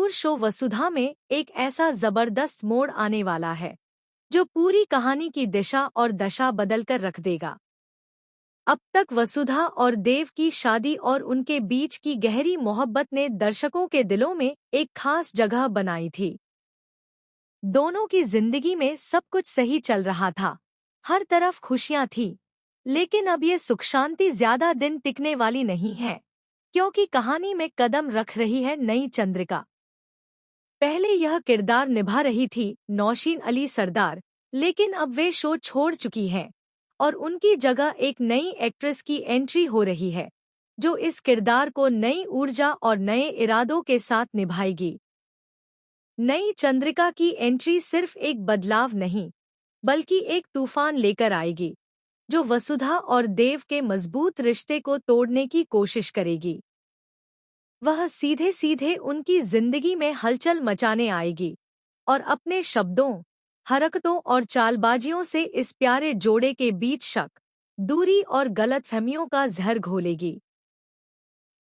मशहूर शो वसुधा में एक ऐसा जबरदस्त मोड़ आने वाला है जो पूरी कहानी की दिशा और दशा बदलकर रख देगा। अब तक वसुधा और देव की शादी और उनके बीच की गहरी मोहब्बत ने दर्शकों के दिलों में एक खास जगह बनाई थी। दोनों की जिंदगी में सब कुछ सही चल रहा था, हर तरफ खुशियां थीं। लेकिन अब ये सुख शांति ज्यादा दिन टिकने वाली नहीं है, क्योंकि कहानी में कदम रख रही है नई चंद्रिका। पहले यह किरदार निभा रही थी नौशीन अली सरदार, लेकिन अब वे शो छोड़ चुकी हैं और उनकी जगह एक नई एक्ट्रेस की एंट्री हो रही है, जो इस किरदार को नई ऊर्जा और नए इरादों के साथ निभाएगी। नई चंद्रिका की एंट्री सिर्फ एक बदलाव नहीं, बल्कि एक तूफान लेकर आएगी, जो वसुधा और देव के मजबूत रिश्ते को तोड़ने की कोशिश करेगी। वह सीधे सीधे उनकी जिंदगी में हलचल मचाने आएगी और अपने शब्दों, हरकतों और चालबाजियों से इस प्यारे जोड़े के बीच शक, दूरी और गलतफहमियों का जहर घोलेगी।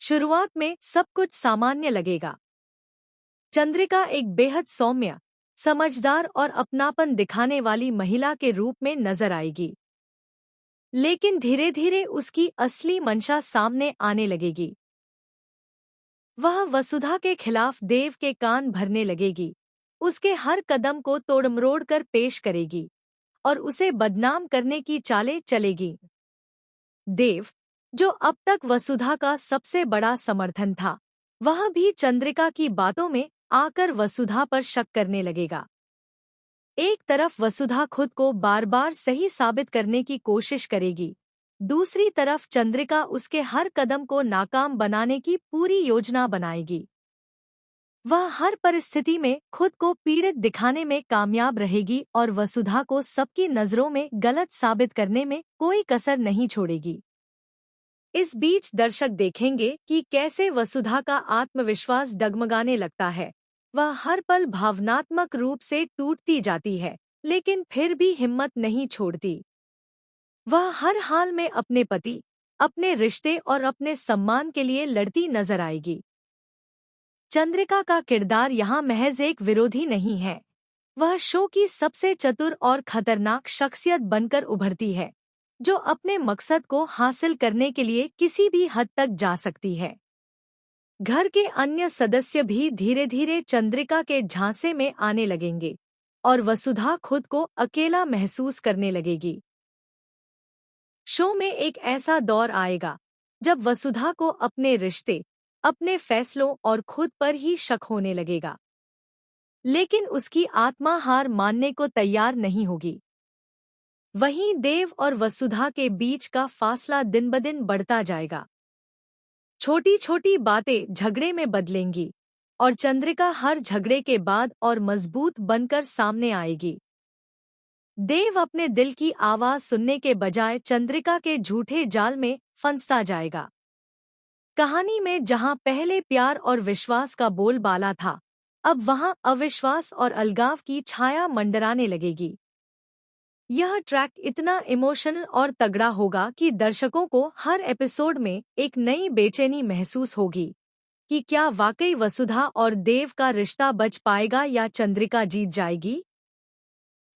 शुरुआत में सब कुछ सामान्य लगेगा। चंद्रिका एक बेहद सौम्य, समझदार और अपनापन दिखाने वाली महिला के रूप में नजर आएगी। लेकिन धीरे धीरे उसकी असली मंशा सामने आने लगेगी। वह वसुधा के खिलाफ देव के कान भरने लगेगी, उसके हर कदम को तोड़मरोड़ कर पेश करेगी और उसे बदनाम करने की चालें चलेगी। देव, जो अब तक वसुधा का सबसे बड़ा समर्थन था, वह भी चंद्रिका की बातों में आकर वसुधा पर शक करने लगेगा। एक तरफ वसुधा खुद को बार बार सही साबित करने की कोशिश करेगी, दूसरी तरफ चंद्रिका उसके हर कदम को नाकाम बनाने की पूरी योजना बनाएगी। वह हर परिस्थिति में खुद को पीड़ित दिखाने में कामयाब रहेगी और वसुधा को सबकी नजरों में गलत साबित करने में कोई कसर नहीं छोड़ेगी। इस बीच दर्शक देखेंगे कि कैसे वसुधा का आत्मविश्वास डगमगाने लगता है। वह हर पल भावनात्मक रूप से टूटती जाती है, लेकिन फिर भी हिम्मत नहीं छोड़ती। वह हर हाल में अपने पति, अपने रिश्ते और अपने सम्मान के लिए लड़ती नजर आएगी। चंद्रिका का किरदार यहाँ महज एक विरोधी नहीं है, वह शो की सबसे चतुर और खतरनाक शख्सियत बनकर उभरती है, जो अपने मकसद को हासिल करने के लिए किसी भी हद तक जा सकती है। घर के अन्य सदस्य भी धीरे धीरे चंद्रिका के झांसे में आने लगेंगे और वसुधा खुद को अकेला महसूस करने लगेगी। शो में एक ऐसा दौर आएगा जब वसुधा को अपने रिश्ते, अपने फैसलों और खुद पर ही शक होने लगेगा। लेकिन उसकी आत्मा हार मानने को तैयार नहीं होगी। वहीं देव और वसुधा के बीच का फासला दिन ब दिन बढ़ता जाएगा। छोटी छोटी बातें झगड़े में बदलेंगी और चंद्रिका हर झगड़े के बाद और मजबूत बनकर सामने आएगी। देव अपने दिल की आवाज सुनने के बजाय चंद्रिका के झूठे जाल में फंसता जाएगा। कहानी में जहां पहले प्यार और विश्वास का बोलबाला था, अब वहां अविश्वास और अलगाव की छाया मंडराने लगेगी। यह ट्रैक इतना इमोशनल और तगड़ा होगा कि दर्शकों को हर एपिसोड में एक नई बेचैनी महसूस होगी कि क्या वाकई वसुधा और देव का रिश्ता बच पाएगा या चंद्रिका जीत जाएगी।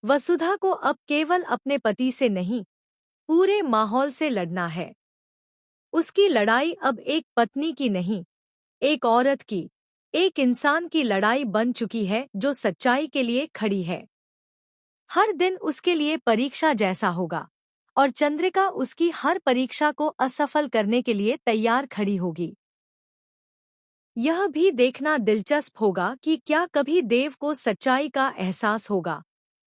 वसुधा को अब केवल अपने पति से नहीं, पूरे माहौल से लड़ना है। उसकी लड़ाई अब एक पत्नी की नहीं, एक औरत की, एक इंसान की लड़ाई बन चुकी है जो सच्चाई के लिए खड़ी है। हर दिन उसके लिए परीक्षा जैसा होगा और चंद्रिका उसकी हर परीक्षा को असफल करने के लिए तैयार खड़ी होगी। यह भी देखना दिलचस्प होगा कि क्या कभी देव को सच्चाई का एहसास होगा,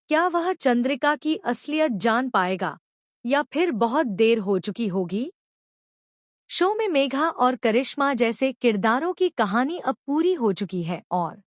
क्या वह चंद्रिका की असलियत जान पाएगा या फिर बहुत देर हो चुकी होगी। शो में मेघा और करिश्मा जैसे किरदारों की कहानी अब पूरी हो चुकी है और